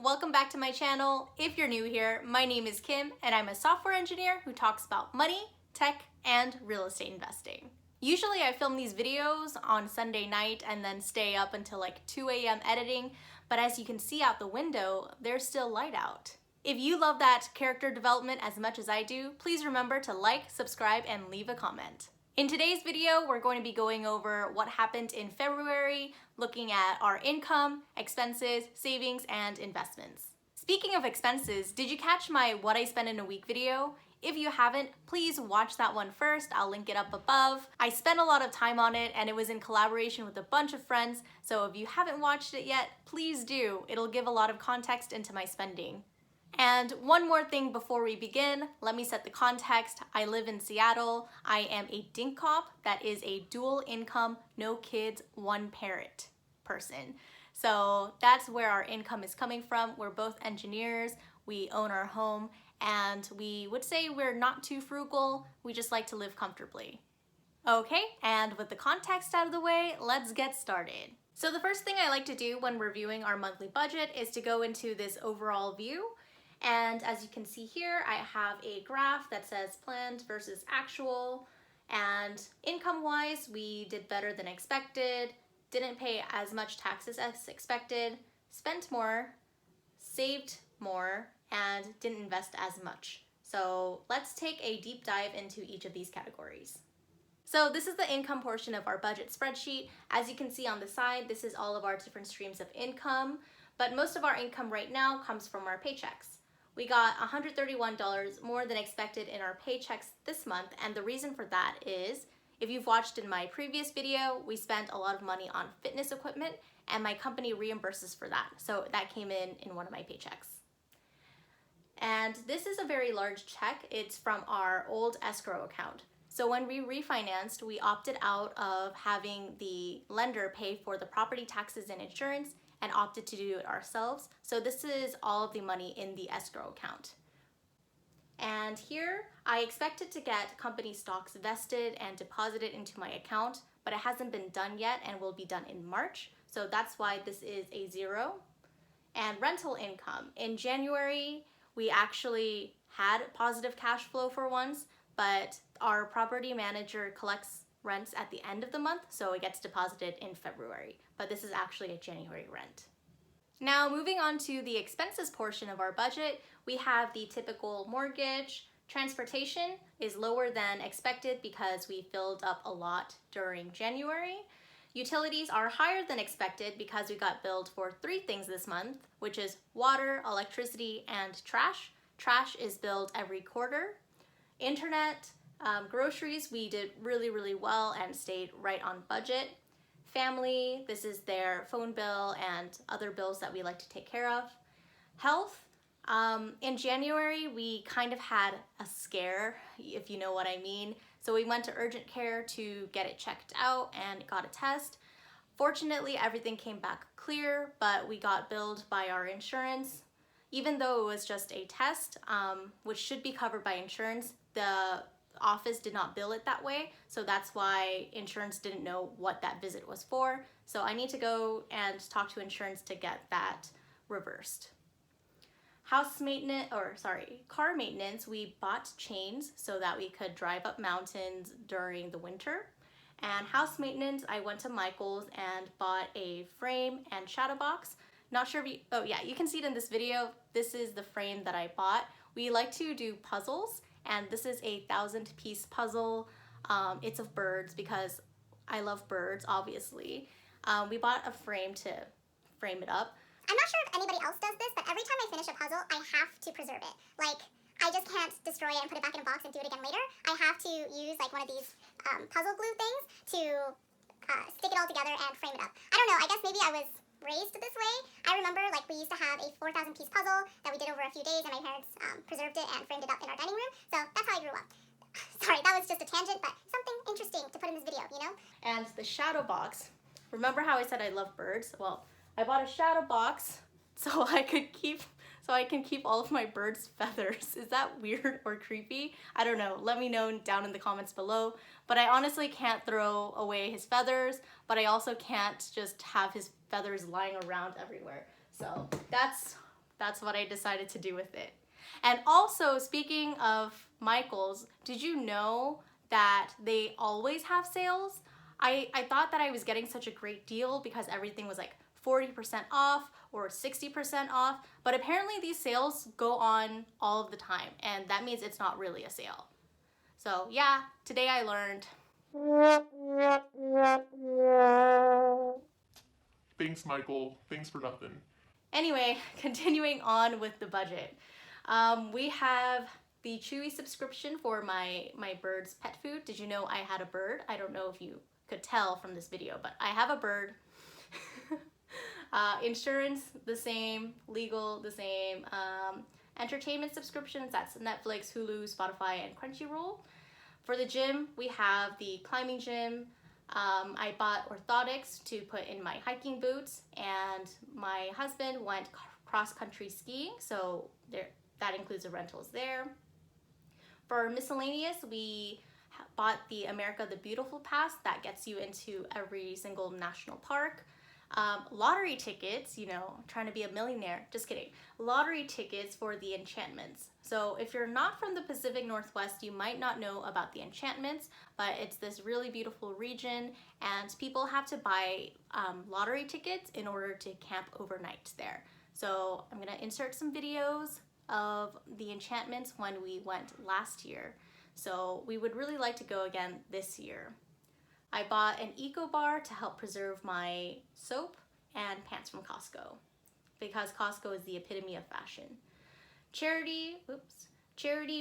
welcome back to my channel. If you're new here, my name is Kim and I'm a software engineer who talks about money, tech, and real estate investing. Usually I film these videos on Sunday night and then stay up until like 2 a.m. editing, but as you can see out the window, there's still light out. If you love that character development as much as I do, please remember to like, subscribe, and leave a comment. In today's video, we're going to be going over what happened in February, looking at our income, expenses, savings, and investments. Speaking of expenses, did you catch my What I Spend in a Week video? If you haven't, please watch that one first. I'll link it up above. I spent a lot of time on it and it was in collaboration with a bunch of friends, so if you haven't watched it yet, please do. It'll give a lot of context into my spending. And one more thing before we begin, let me set the context. I live in Seattle. I am a dink cop, that is a dual income, no kids, one parent person. So that's where our income is coming from. We're both engineers, we own our home, and we would say we're not too frugal, we just like to live comfortably. Okay, and with the context out of the way, let's get started. So the first thing I like to do when reviewing our monthly budget is to go into this overall view. And as you can see here, I have a graph that says planned versus actual, and income-wise, we did better than expected, didn't pay as much taxes as expected, spent more, saved more, and didn't invest as much. So let's take a deep dive into each of these categories. So this is the income portion of our budget spreadsheet. As you can see on the side, this is all of our different streams of income, but most of our income right now comes from our paychecks. We got $131 more than expected in our paychecks this month, and the reason for that is, if you've watched in my previous video, we spent a lot of money on fitness equipment and my company reimburses for that. So that came in one of my paychecks. And this is a very large check. It's from our old escrow account. So when we refinanced, we opted out of having the lender pay for the property taxes and insurance and opted to do it ourselves. So this is all of the money in the escrow account. And here, I expected to get company stocks vested and deposited into my account, but it hasn't been done yet and will be done in March. So that's why this is a 0. And rental income. In January, we actually had positive cash flow for once, but our property manager collects rents at the end of the month, so it gets deposited in February, but this is actually a January rent. Now moving on to the expenses portion of our budget, we have the typical mortgage. Transportation is lower than expected because we filled up a lot during January. Utilities are higher than expected because we got billed for 3 things this month, which is water, electricity, and trash. Trash is billed every quarter. Internet, groceries, we did really well and stayed right on budget. Family, this is their phone bill and other bills that we like to take care of. Health, in January, we kind of had a scare, if you know what I mean. So we went to urgent care to get it checked out and got a test. Fortunately, everything came back clear, but we got billed by our insurance. Even though it was just a test, which should be covered by insurance, the office did not bill it that way, so that's why insurance didn't know what that visit was for. So I need to go and talk to insurance to get that reversed. Car maintenance, we bought chains so that we could drive up mountains during the winter. And house maintenance, I went to Michael's and bought a frame and shadow box. Not sure if you, oh yeah, you can see it in this video. This is the frame that I bought. We like to do puzzles, and this is a 1,000-piece puzzle. It's of birds because I love birds, obviously. We bought a frame to frame it up. I'm not sure if anybody else does this, but every time I finish a puzzle, I have to preserve it. Like, I just can't destroy it and put it back in a box and do it again later. I have to use like one of these puzzle glue things to stick it all together and frame it up. I don't know, I guess maybe I was raised this way. I remember like we used to have a 4,000-piece puzzle that we did over a few days, and my parents preserved it and framed it up in our dining room. So that's how I grew up. Sorry, that was just a tangent, but something interesting to put in this video, you know? And the shadow box, remember how I said I love birds? Well, I bought a shadow box so I can keep all of my birds' feathers. Is that weird or creepy? I don't know. Let me know down in the comments below. But I honestly can't throw away his feathers, but I also can't just have his feathers lying around everywhere. So that's that's what I decided to do with it. And also, speaking of Michael's, did you know that they always have sales? I thought that I was getting such a great deal because everything was like 40% off or 60% off, but apparently these sales go on all of the time, and that means it's not really a sale. So yeah, today I learned. Thanks, Michael. Thanks for nothing. Anyway, continuing on with the budget. We have the Chewy subscription for my bird's pet food. Did you know I had a bird? I don't know if you could tell from this video, but I have a bird. Insurance, the same. Legal, the same. Entertainment subscriptions, that's Netflix, Hulu, Spotify, and Crunchyroll. For the gym, we have the climbing gym. I bought orthotics to put in my hiking boots, and my husband went cross-country skiing, so that includes the rentals there. For miscellaneous, we bought the America the Beautiful Pass that gets you into every single national park. Lottery tickets, you know, trying to be a millionaire, just kidding. Lottery tickets for the enchantments. So if you're not from the Pacific Northwest, you might not know about the enchantments, but it's this really beautiful region, and people have to buy lottery tickets in order to camp overnight there. So I'm gonna insert some videos of the enchantments when we went last year. So we would really like to go again this year. I bought an eco bar to help preserve my soap and pants from Costco because Costco is the epitome of fashion. Charity,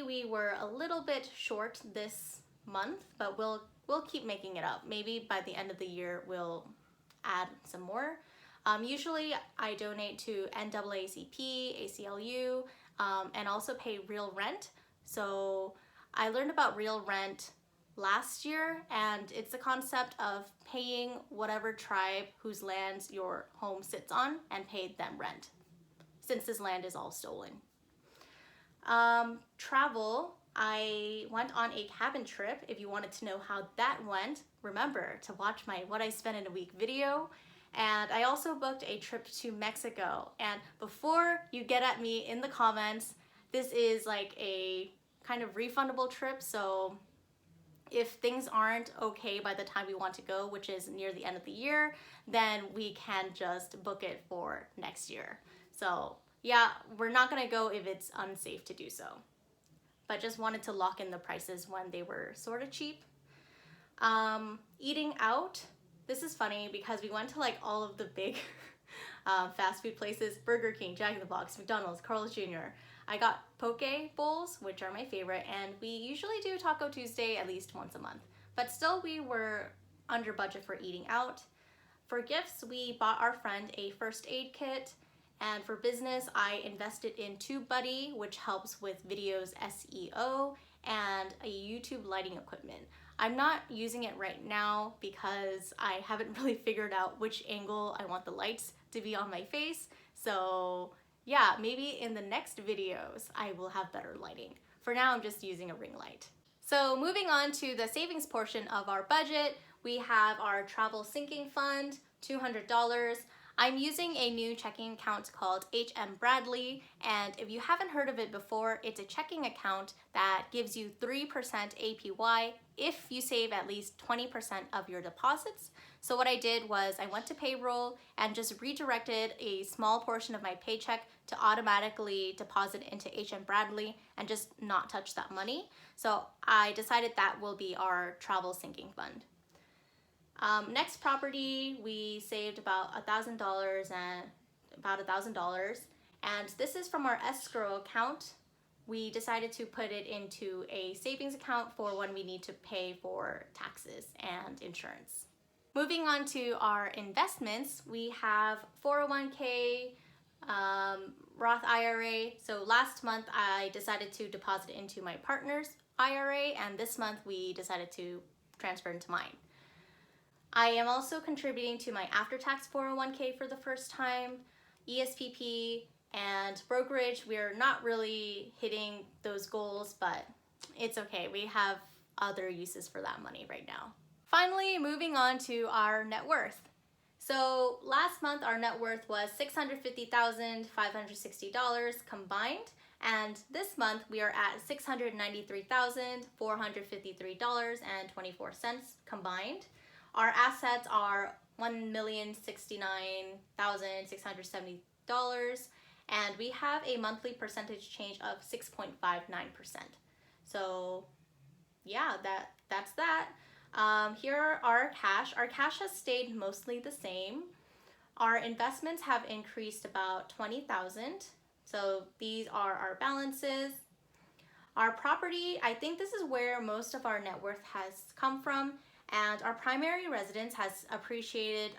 we were a little bit short this month, but we'll keep making it up. Maybe by the end of the year we'll add some more. Usually I donate to NAACP, ACLU, and also pay real rent. So I learned about real rent last year, and it's the concept of paying whatever tribe whose lands your home sits on and paid them rent, since this land is all stolen. Travel, I went on a cabin trip. If you wanted to know how that went, remember to watch my What I Spent in a Week video. And I also booked a trip to Mexico. And before you get at me in the comments, this is like a kind of refundable trip, so if things aren't okay by the time we want to go, which is near the end of the year, then we can just book it for next year. So yeah, we're not gonna go if it's unsafe to do so. But just wanted to lock in the prices when they were sort of cheap. Eating out, this is funny because we went to like all of the big fast food places: Burger King, Jack in the Box, McDonald's, Carl's Jr. I got poke bowls, which are my favorite, and we usually do Taco Tuesday at least once a month. But still, we were under budget for eating out. For gifts, we bought our friend a first aid kit, and for business, I invested in TubeBuddy, which helps with videos SEO, and a YouTube lighting equipment. I'm not using it right now because I haven't really figured out which angle I want the lights to be on my face, so yeah, maybe in the next videos I will have better lighting. For now, I'm just using a ring light. So moving on to the savings portion of our budget, we have our travel sinking fund, $200. I'm using a new checking account called HM Bradley, and if you haven't heard of it before, it's a checking account that gives you 3% APY if you save at least 20% of your deposits. So what I did was I went to payroll and just redirected a small portion of my paycheck to automatically deposit into HM Bradley and just not touch that money. So I decided that will be our travel sinking fund. Next property, we saved about $1,000 and this is from our escrow account. We decided to put it into a savings account for when we need to pay for taxes and insurance. Moving on to our investments, we have 401k, Roth IRA. So last month I decided to deposit into my partner's IRA, and this month we decided to transfer into mine. I am also contributing to my after-tax 401k for the first time, ESPP, and brokerage. We're not really hitting those goals, but it's okay. We have other uses for that money right now. Finally, moving on to our net worth. So last month our net worth was $650,560 combined, and this month we are at $693,453.24 combined. Our assets are $1,069,670, and we have a monthly percentage change of 6.59%. So yeah, that's that. Here are our cash. Our cash has stayed mostly the same. Our investments have increased about $20,000. So these are our balances. Our property, I think this is where most of our net worth has come from, and our primary residence has appreciated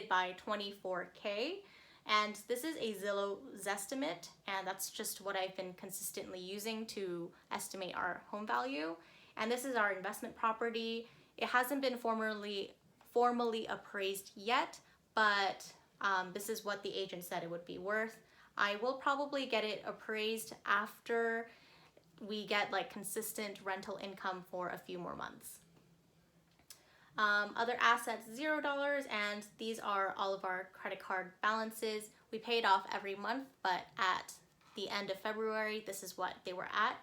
by 24K. And this is a Zillow Zestimate, and that's just what I've been consistently using to estimate our home value. And this is our investment property. It hasn't been formally appraised yet, but this is what the agent said it would be worth. I will probably get it appraised after we get like consistent rental income for a few more months. Other assets, $0, and these are all of our credit card balances. We pay it off every month, but at the end of February, this is what they were at.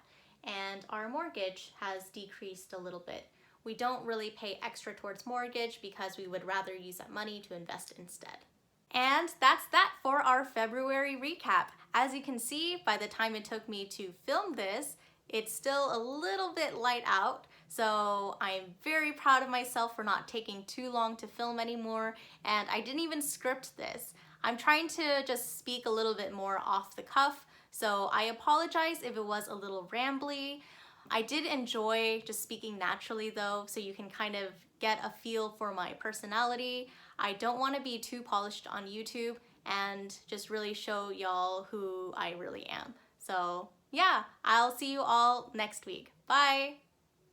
And our mortgage has decreased a little bit. We don't really pay extra towards mortgage because we would rather use that money to invest instead. And that's that for our February recap. As you can see, by the time it took me to film this, it's still a little bit light out, so I'm very proud of myself for not taking too long to film anymore, and I didn't even script this. I'm trying to just speak a little bit more off the cuff, so I apologize if it was a little rambly. I did enjoy just speaking naturally though, so you can kind of get a feel for my personality. I don't want to be too polished on YouTube and just really show y'all who I really am. So yeah, I'll see you all next week. Bye!